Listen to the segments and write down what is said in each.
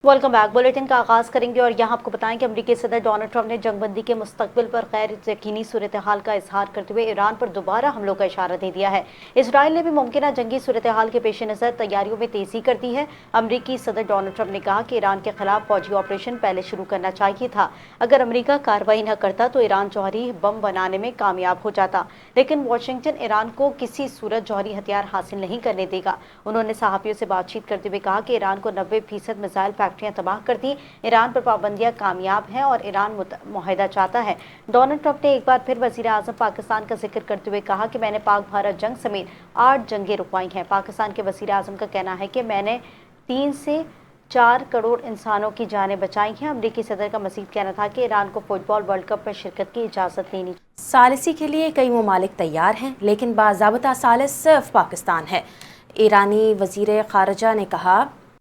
Welcome back. Bulletin का आगाज करेंगे और यहाँ आपको बताएं कि अमेरिकी सदर डोनाल्ड ट्रंप ने जंगबंदी के मुस्तकबिल पर गैर यकीनी सूरत हाल का इजहार करते हुए ईरान पर दोबारा हमलों का इशारा दे दिया है। इसराइल ने भी मुमकिन जंगी सूरत हाल के पेश नज़र तैयारियों में तेजी कर दी है। अमेरिकी सदर डोनाल्ड ट्रंप ने कहा कि ईरान के खिलाफ फौजी ऑपरेशन पहले शुरू करना चाहिए था। अगर अमेरिका कार्रवाई न करता तो ईरान जौहरी बम बनाने में कामयाब हो जाता, लेकिन वाशिंगटन ईरान को किसी सूरत जौहरी हथियार हासिल नहीं करने देगा। उन्होंने सहाफियों से बातचीत करते हुए कहा कि ईरान को 90% मिसाइल फैक्ट्रियां तबाह कर दी। ईरान पर पाबंदियां कामयाब हैं और ईरान मुआहदा चाहता है। डोनाल्ड ट्रंप ने एक बार फिर वजीर आजम पाकिस्तान का जिक्र करते हुए कहा कि मैंने पाक भारत जंग समेत 8 जंगें रुकवाई हैं। पाकिस्तान के वजीर आजम का कहना है कि मैंने 3 से 4 करोड़ इंसानों की जानें बचाई हैं। अमेरिकी सदर का मजीद कहना था कि ईरान को फुटबॉल वर्ल्ड कप में शिरकत की इजाज़त देनी। सालिसी के लिए कई ममालिक तैयार हैं, लेकिन बाज़ाब्ता सालिस सिर्फ पाकिस्तान है। ईरानी वज़ीर ख़ारजा ने कहा।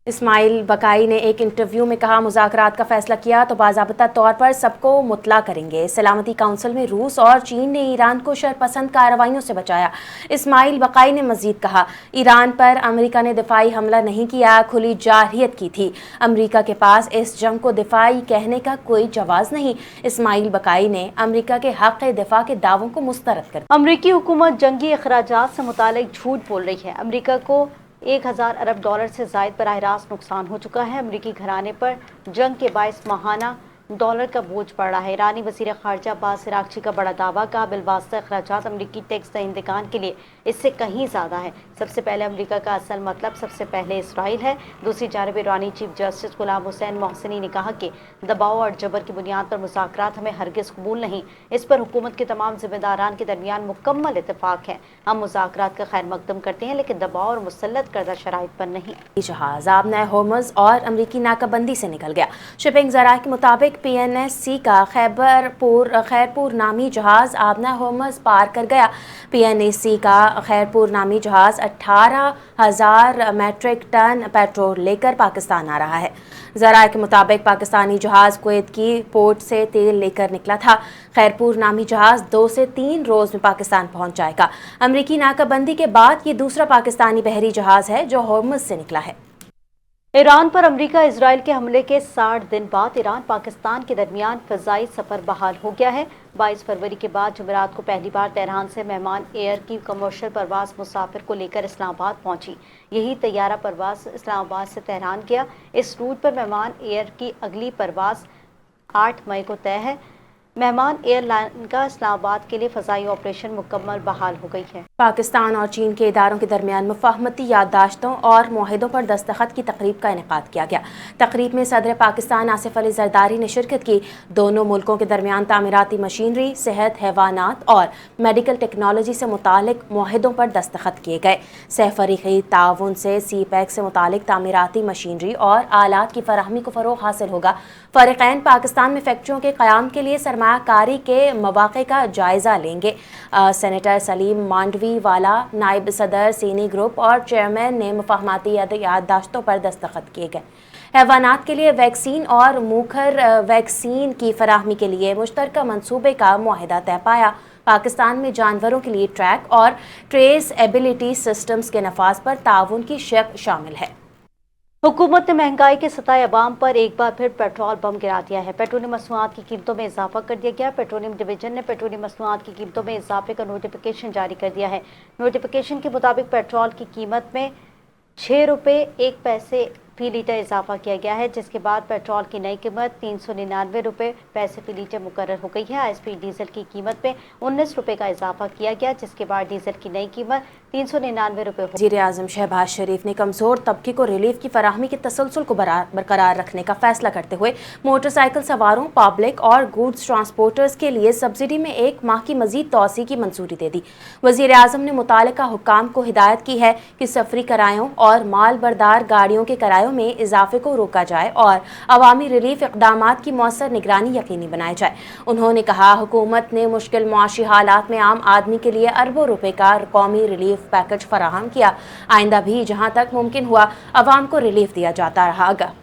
इस्माइल बकाई ने एक इंटरव्यू में कहा, मुज़ाकरात का फैसला किया तो बाज़ाब्ता तौर पर सबको मुतला करेंगे। सलामती काउंसिल में रूस और चीन ने ईरान को शरपसंद कार्रवाइयों से बचाया। इस्माइल बकाई ने मजीद कहा, ईरान पर अमेरिका ने दिफाई हमला नहीं किया, खुली जारहियत की थी। अमेरिका के पास इस जंग को दिफाई कहने का कोई जवाज़ नहीं। इस्माइल बकाई ने अमेरिका के हक़ दिफा के दावों को मुस्तरद कर दिया। अमेरिकी हुकूमत जंगी अखराजात से मुतालिक झूठ बोल रही है। अमेरिका को 1000 अरब डॉलर से ज़ायद बराह रास्त नुकसान हो चुका है। अमेरिकी घराने पर जंग के बायस माहाना डॉलर का बोझ पड़ रहा है। ईरानी वज़ीर ख़ारजा अब्बास इराक़ची का बड़ा दावा का बिलवास्ता अखराजात अमेरिकी टैक्स दहिंदगान के लिए इससे कहीं ज़्यादा है। सबसे पहले अमेरिका का असल मतलब सबसे पहले इसराइल है। दूसरी जानब ईरानी चीफ जस्टिस गुलाम हुसैन मोहसिनी ने कहा कि दबाव और जबर की बुनियाद पर मुज़ाकरात हमें हरगिज़ कबूल नहीं। इस पर हुकूमत के तमाम ज़िम्मेदारान के दरमियान मुकम्मल इत्तेफाक है। हम मुज़ाकरात का खैर मकदम करते हैं, लेकिन दबाव और मुसल्लत करदा शराइत पर नहीं। जहाज़ आबना होर्मुज़ और अमेरिकी नाकाबंदी से निकल गया। शिपिंग ज़राए के मुताबिक PNSC का खैरपुर नामी जहाज़ आबना होर्मुज़ पार कर गया। PNSC का खैरपुर नामी जहाज़ 18,000 मैट्रिक टन पेट्रोल लेकर पाकिस्तान आ रहा है। ज़राए के मुताबिक पाकिस्तानी जहाज़ कुवैत की पोर्ट से तेल लेकर निकला था। खैरपुर नामी जहाज़ 2 से 3 रोज़ में पाकिस्तान पहुंच जाएगा। अमेरिकी नाकाबंदी के बाद ये दूसरा पाकिस्तानी बहरी जहाज़ है जो होर्मुज़ से निकला है। ईरान पर अमेरिका इजराइल के हमले के 60 दिन बाद ईरान पाकिस्तान के दरमियान फ़ज़ाई सफ़र बहाल हो गया है। 22 फरवरी के बाद जुमेरात को पहली बार तेहरान से मेहमान एयर की कमर्शियल परवाज़ मुसाफिर को लेकर इस्लामाबाद पहुंची। यही तैयारा परवाज़ इस्लामाबाद से तेहरान गया। इस रूट पर मेहमान एयर की अगली परवाज़ 8 मई को तय है। मेहमान एयरलाइन का इस्लामाबाद के लिए फ़ज़ाई ऑपरेशन मुकम्मल बहाल हो गई है। पाकिस्तान और चीन के इदारों के दरमियान मुफाहमती याददाश्तों और मुआहिदों पर दस्तखत की तकरीब का इनेकाद किया गया। तकरीब में सदर पाकिस्तान आसिफ अली जरदारी ने शिरकत की। दोनों मुल्कों के दरमियान तामीराती मशीनरी, सेहत, हैवानात और मेडिकल टेक्नोलॉजी से मुतालिक मुआहिदों पर दस्तखत किए गए। सहफरीकी ताउन से CPEC से मुतालिक तामीराती मशीनरी और आलात की फराहमी को फ़रोग़ हासिल होगा। फ़रीक़ैन पाकिस्तान में फैक्ट्रियों के क़याम के लिए सरमायाकारी के मौक़े का जायज़ा लेंगे। सेनेटर सलीम मांडवी वाला, नायब सदर सीनी ग्रुप और चेयरमैन ने मुफाहमती याददाश्तों पर दस्तखत किए गए। हैवानात के लिए वैक्सीन और मुखर वैक्सीन की फराहमी के लिए मुश्तरका मंसूबे का मुआहिदा तय पाया। पाकिस्तान में जानवरों के लिए ट्रैक और ट्रेस एबिलिटी सिस्टम्स के नफाज पर ताउन की शर्त शामिल है। हुकूमत ने महंगाई के सताए अवाम पर एक बार फिर पेट्रोल बम गिरा दिया है। पेट्रोलियम मसनूआत की कीमतों में इजाफा कर दिया गया। पेट्रोलियम डिवीजन ने पेट्रोलियम मसनूआत की कीमतों में इजाफे का नोटिफिकेशन जारी कर दिया है। नोटिफिकेशन के मुताबिक पेट्रोल की कीमत में 6 रुपये 1 पैसे फी लीटर इजाफा किया गया है, जिसके बाद पेट्रोल की नई कीमत 399 रुपये पैसे फी लीटर मुकर्रर हो गई है। ISP डीजल की कीमत में 19 रुपये का इजाफा किया गया, जिसके बाद डीजल की नई कीमत 399 रुपये हो। वज़ीर आज़म शहबाज शरीफ ने कमज़ोर तबके को रिलीफ की फराहमी के तसलसल को बरकरार रखने का फैसला करते हुए मोटरसाइकिल सवारों, पब्लिक और गुड्स ट्रांसपोर्टर्स के लिए सब्सिडी में 1 माह की मजीद तोसी की मंजूरी दे दी। वज़ीर आज़म ने मुतालिका हुक्काम को हिदायत की है कि सफरी किरायों और माल बरदार गाड़ियों के किरायों में इजाफे को रोका जाए और अवामी रिलीफ इक़दामात की मौसर निगरानी यकीनी बनाई जाए। उन्होंने कहा, हुकूमत ने मुश्किल मुआशी हालात में आम आदमी के लिए अरबों रुपए का कौमी रिलीफ पैकेज फराहम किया। आइंदा भी जहां तक मुमकिन हुआ अवाम को रिलीफ दिया जाता रहेगा।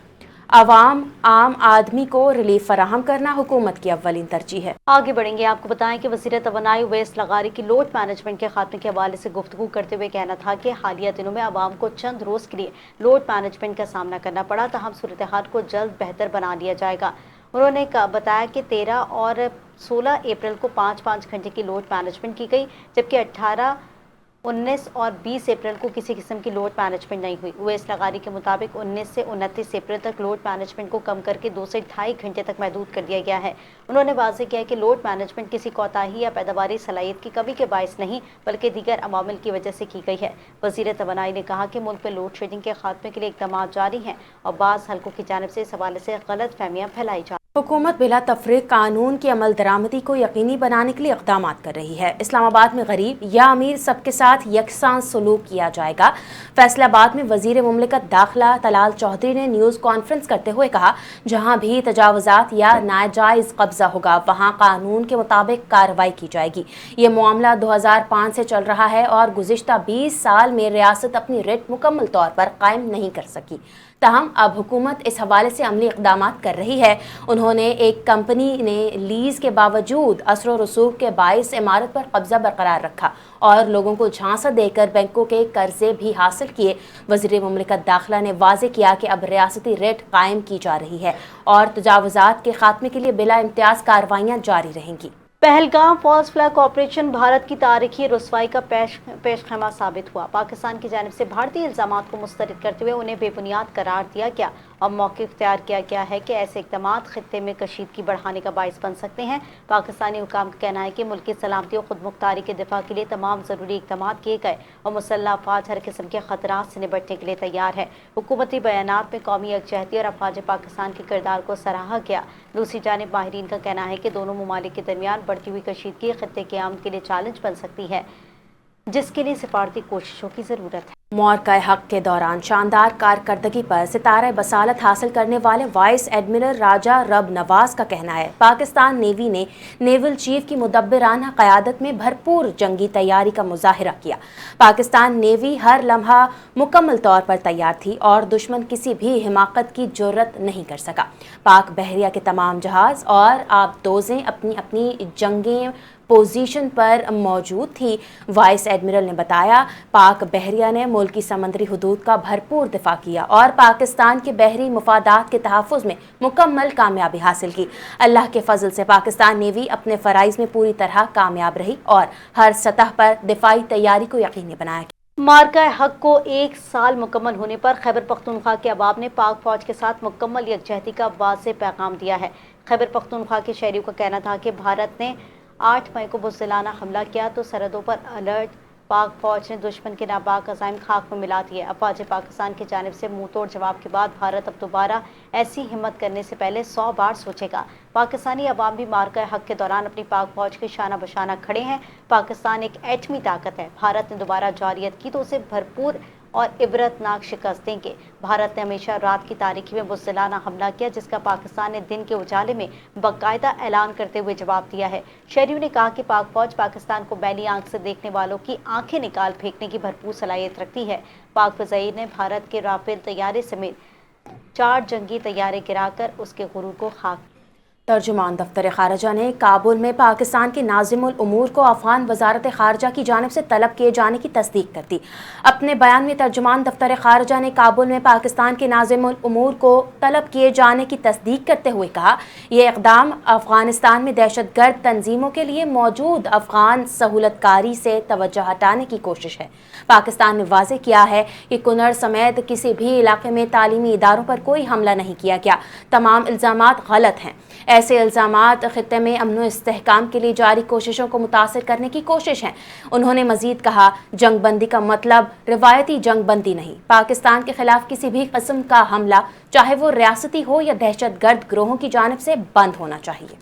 आवाम आम आदमी को रिलीफ फराहम करना हुकूमत की अव्वलीन तरजीह है। आगे बढ़ेंगे, आपको बताएं कि वज़ीर तवानाई उवैस लगारी की लोड मैनेजमेंट के खात्मे के हवाले से गुफ्तगू करते हुए कहना था कि हालिया दिनों में आवाम को चंद रोज़ के लिए लोड मैनेजमेंट का सामना करना पड़ा, तहम सूरत हाल को जल्द बेहतर बना लिया जाएगा। उन्होंने बताया कि 13 और 16 अप्रैल को 5-5 घंटे की लोड मैनेजमेंट की गई, जबकि 18, 19 और 20 अप्रैल को किसी किस्म की लोड मैनेजमेंट नहीं हुई। उवैस लगारी के मुताबिक 19 से 29 अप्रैल तक लोड मैनेजमेंट को कम करके 2 से 2.5 घंटे तक महदूद कर दिया गया है। उन्होंने वाज़ेह किया कि लोड मैनेजमेंट किसी कोताही या पैदावारी सलाहियत की कमी के बायस नहीं बल्कि दीगर अवामिल की वजह से की गई है। वज़ीर तवानाई ने कहा कि मुल्क में लोड शेडिंग के खात्मे के लिए इक़दाम जारी हैं और बाज़ हलकों की जानिब से इस हवाले से गलत फहमियाँ फैलाई जा। हुकूमत बिला तफरीक कानून की अमल दरामदी को यकीनी बनाने के लिए इक़दाम कर रही है। इस्लामाबाद में गरीब या अमीर सबके साथ यकसान सलूक किया जाएगा। फैसलाबाद में वज़ीर मुमलिकत दाखिला तलाल चौधरी ने न्यूज़ कॉन्फ्रेंस करते हुए कहा, जहाँ भी तजावुज़ात या नाजायज़ कब्ज़ा होगा वहाँ कानून के मुताबिक कार्रवाई की जाएगी। ये मामला 2005 से चल रहा है और गुज़िश्ता 20 साल में रियासत अपनी रेट मुकम्मल तौर पर कायम नहीं कर सकी, तहम अब हुकूमत इस हवाले से अमली इक़दाम कर रही है। उन्होंने एक कंपनी ने लीज़ के बावजूद असर रसूख के बाइस इमारत पर कब्जा बरकरार रखा और लोगों को झांसा देकर बैंकों के कर्जे भी हासिल किए। वज़ीर मुमलिकत दाखिला ने वाज़ेह किया कि अब रियासती रेट कायम की जा रही है और तजावुज़ात के खात्मे के लिए बिला इम्तियाज़ कार्रवाइयाँ जारी रहेंगी। Pahalgam false flag operation Bharat की तारीखी रुसवाई का पेशखमा साबित हुआ। पाकिस्तान की जानिब से भारतीय इल्ज़ामात को मुस्तरद करते हुए उन्हें बेबुनियाद करार दिया गया और मौक़िफ़ इख्तियार किया गया है कि ऐसे इक़दाम ख़ित्ते में कशीदगी बढ़ाने का बाइस बन सकते हैं। पाकिस्तानी हुकाम का कहना है कि मुल्क की सलामती और खुदमुख्तारी के दिफा के लिए तमाम ज़रूरी इक़दाम किए गए और मुसल्लह अफ़वाज हर किस्म के ख़तरात से निपटने के लिए तैयार है। हुकूमती बयानात में कौमी यकजहती और अफ़वाज पाकिस्तान के किरदार को सराहा गया। दूसरी जानिब माहिरीन का कहना है कि दोनों ममालिक के दरमियान बढ़ती हुई कशीदगी ख़ित्ते के अमन के लिए चैलेंज बन सकती है, जिसके लिए सिफारती कोशिशों की ज़रूरत है। मौक़े हक़ के दौरान शानदार कारकर्दगी पर सितारा बसालत हासिल करने वाले वाइस एडमिरल राजा रब नवाज का कहना है, पाकिस्तान नेवी ने नेवल चीफ की मुदब्बिराना क़यादत में भरपूर जंगी तैयारी का मुजाहिरा किया। पाकिस्तान नेवी हर लम्हा मुकम्मल तौर पर तैयार थी और दुश्मन किसी भी हिमाकत की जुर्रत नहीं कर सका। पाक बहरिया के तमाम जहाज़ और आबदोज़ें अपनी अपनी जंगें पोजीशन पर मौजूद थी। वाइस एडमिरल ने बताया, पाक बहरिया ने मुल्क की समंदरी हदूद का भरपूर दिफा किया और पाकिस्तान के बहरी मुफादात के तहफ़्फ़ुज़ में मुकम्मल कामयाबी हासिल की। अल्लाह के फजल से पाकिस्तान नेवी अपने फ़राइज़ में पूरी तरह कामयाब रही और हर सतह पर दिफाई तैयारी को यकीनी बनाया। मार्का हक को 1 साल मुकम्मल होने पर खैबर पख्तूनख्वा के अवाम ने पाक फौज के साथ मुकम्मल यकजहती का वाज़ेह पैगाम दिया है। खैबर पख्तूनख्वा के शहरियों का कहना था कि भारत ने 8 मई को बुज़दिलाना हमला किया तो सरहदों पर अलर्ट पाक फौज ने दुश्मन के नापाक अज़ाइम खाक में मिला दिए। अफवाज पाकिस्तान की जानिब से मुंह तोड़ जवाब के बाद भारत अब दोबारा ऐसी हिम्मत करने से पहले 100 बार सोचेगा। पाकिस्तानी अवाम भी मार्का हक के दौरान अपनी पाक फौज के शाना बशाना खड़े हैं। पाकिस्तान एक एटमी ताकत है। भारत ने दोबारा जारियत की तो उसे भरपूर और इबरतनाक शिकस्त देंगे। भारत ने हमेशा रात की तारीखी में बुज़दिलाना हमला किया, जिसका पाकिस्तान ने दिन के उजाले में बाकायदा ऐलान करते हुए जवाब दिया है। शहरियों ने कहा कि पाक फौज पाकिस्तान को बैली आंख से देखने वालों की आंखें निकाल फेंकने की भरपूर सलाहियत रखती है। पाक फ़ज़ाइल ने भारत के राफेल तैयारे समेत 4 जंगी तैयारे गिराकर उसके गुरूर को खाक। तर्जुमान दफ्तर खारजा ने काबुल में पाकिस्तान के नाज़िमुल उमूर को अफ़गान वज़ारत खारजा की जानिब से तलब किए जाने की तस्दीक कर दी। अपने बयान में तर्जुमान दफ्तर खारजा ने काबुल में पाकिस्तान के नाज़िमुल उमूर को तलब किए जाने की तस्दीक करते हुए कहा, यह इक़दाम अफ़गानिस्तान में दहशतगर्द तंजीमों के लिए मौजूद अफ़गान सहूलतकारी से तवज्जो हटाने की कोशिश है। पाकिस्तान ने वाज़ेह किया है कि कुनर समेत किसी भी इलाके में तालीमी इदारों पर कोई हमला नहीं किया गया। तमाम इल्ज़ामात गलत हैं। ऐसे इल्ज़ामात ख़ित्ते में अमन व इस्तेहकाम के लिए जारी कोशिशों को मुतासिर करने की कोशिश है। उन्होंने मज़ीद कहा, जंग बंदी का मतलब रिवायती जंग बंदी नहीं। पाकिस्तान के खिलाफ किसी भी किस्म का हमला, चाहे वो रियासती हो या दहशतगर्द गिरोहों की जानिब से, बंद होना चाहिए।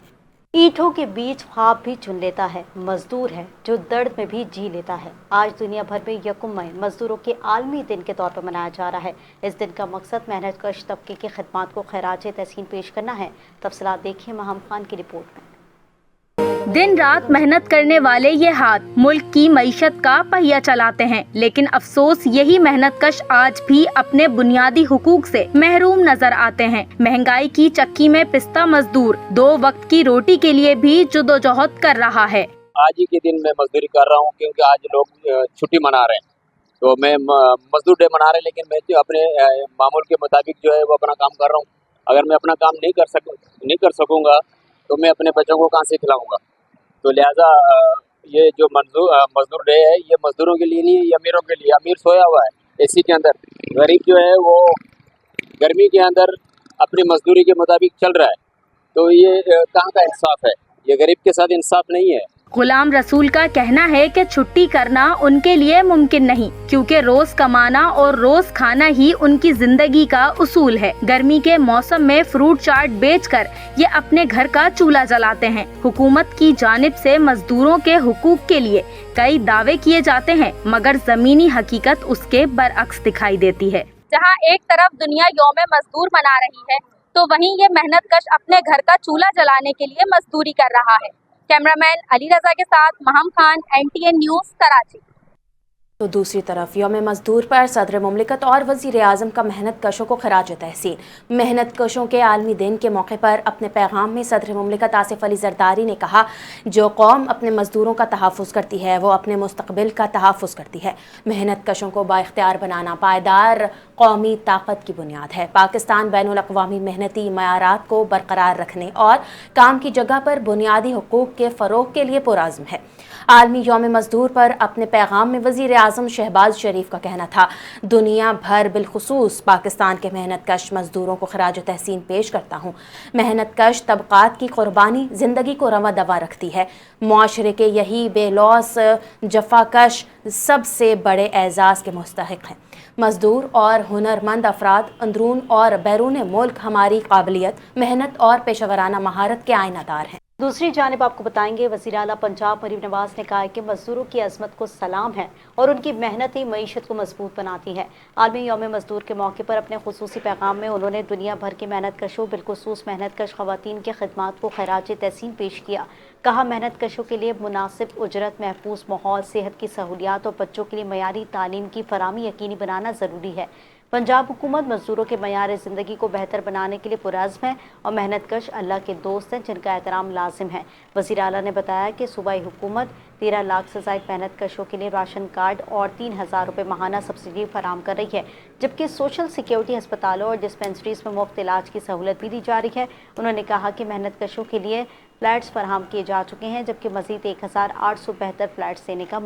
ईंटों के बीच ख्वाब भी चुन लेता है, मजदूर है जो दर्द में भी जी लेता है। आज दुनिया भर में 1 मई मजदूरों के आलमी दिन के तौर पर मनाया जा रहा है। इस दिन का मकसद मेहनत कश तबके की खिदमात को खैराज तहसीन पेश करना है। तफसीलात देखिए महम खान की रिपोर्ट में। दिन रात मेहनत करने वाले ये हाथ मुल्क की मईशत का पहिया चलाते हैं, लेकिन अफसोस यही मेहनत कश आज भी अपने बुनियादी हुकूक से महरूम नजर आते हैं। महंगाई की चक्की में पिसता मजदूर 2 वक्त की रोटी के लिए भी जुदोजहद कर रहा है। आज ही के दिन मैं मजदूरी कर रहा हूँ क्योंकि आज लोग छुट्टी मना रहे हैं, तो मैं मजदूर डे मना रहे हैं, लेकिन मैं जो अपने मामूल के मुताबिक जो है वो अपना काम कर रहा हूँ। अगर मैं अपना काम नहीं कर सकूँगा तो मैं अपने बच्चों को कहाँ से खिलाऊँगा। तो लिहाजा ये जो मजदूर डे है ये मजदूरों के लिए नहीं, ये अमीरों के लिए। अमीर सोया हुआ है एसी के अंदर, गरीब जो है वो गर्मी के अंदर अपनी मजदूरी के मुताबिक चल रहा है। तो ये कहाँ का इंसाफ है, ये गरीब के साथ इंसाफ नहीं है। गुलाम रसूल का कहना है कि छुट्टी करना उनके लिए मुमकिन नहीं, क्योंकि रोज कमाना और रोज खाना ही उनकी जिंदगी का उसूल है। गर्मी के मौसम में फ्रूट चाट बेचकर ये अपने घर का चूल्हा जलाते हैं। हुकूमत की जानिब से मजदूरों के हुकूक के लिए कई दावे किए जाते हैं, मगर जमीनी हकीकत उसके बरअक्स दिखाई देती है। जहां एक तरफ दुनिया यौम मजदूर मना रही है, तो वहीं ये मेहनत कश अपने घर का चूल्हा जलाने के लिए मजदूरी कर रहा है। कैमरामैन अली रजा के साथ महम खान, NTN न्यूज़, कराची। तो दूसरी तरफ यौम मजदूर पर सदर मुमलिकत और वज़ीर आज़म का मेहनत कशों को खराज तहसीन। मेहनत कशों के आलमी दिन के मौके पर अपने पैगाम में सदर मुमलिकत आसिफ अली ज़रदारी ने कहा, जो कौम अपने मजदूरों का तहफ़्फ़ुज़ करती है वो अपने मुस्तक़बिल का तहफ़्फ़ुज़ करती है। मेहनत कशों को बाइख्तियार बनाना पायदार कौमी ताकत की बुनियाद है। पाकिस्तान बैनुल अक़वामी मेहनती मयारात को बरकरार रखने और काम की जगह पर बुनियादी हुकूक़ के फ़रोग़ के लिए पुरअज़्म है। आलमी यौम मजदूर पर अपने पैगाम में वज़ीर आज़म शहबाज शरीफ का कहना था, दुनिया भर बिलखुसूस पाकिस्तान के मेहनत कश मजदूरों को खराज तहसीन पेश करता हूँ। मेहनत कश तबक़ात की कुर्बानी ज़िंदगी को रवा दवा रखती है। मुआशरे के यही बेलौस जफाकश सबसे बड़े एजाज़ के मुस्तहिक़ हैं। मजदूर और हुनरमंद अफराद अंदरून और बैरून मुल्क हमारी काबिलियत, मेहनत और पेशेवराना महारत के आईनादार हैं। दूसरी जानिब आपको बताएंगे, वज़ीर आला पंजाब मरीम नवाज ने कहा है कि मजदूरों की अज़मत को सलाम है और उनकी मेहनत ही मईशत को मजबूत बनाती है। आलमी यौम मजदूर के मौके पर अपने खुसूसी पैगाम में उन्होंने दुनिया भर की मेहनत कशों, बिलखुसूस मेहनत कश ख़वातीन के खिदमात को खैराज तहसीन पेश किया। कहा, मेहनत कशों के लिए मुनासिब उजरत, महफूज माहौल, सेहत की सहूलियात और बच्चों के लिए मयारी तालीम की फराहमी यकीनी बनाना ज़रूरी है। पंजाब हुकूमत मजदूरों के मयार ज़िंदगी को बेहतर बनाने के लिए पुरअज़्म है और मेहनत कश अल्लाह के दोस्त हैं जिनका एहतराम लाजिम है। वज़ीर आला ने बताया कि सूबाई हुकूमत 13 लाख से ज़ायद मेहनत कशों के लिए राशन कार्ड और 3000 रुपये माहाना सब्सिडी फराम कर रही है, जबकि सोशल सिक्योरिटी अस्पतालों और डिस्पेंसरीज में मुफ्त इलाज की सहूलत भी दी जा रही है। उन्होंने कहा कि मेहनत कशों के लिए फ्लैट्स फराहम किए जा चुके हैं, जबकि मज़ीद 1872 फ्लैट्स देने का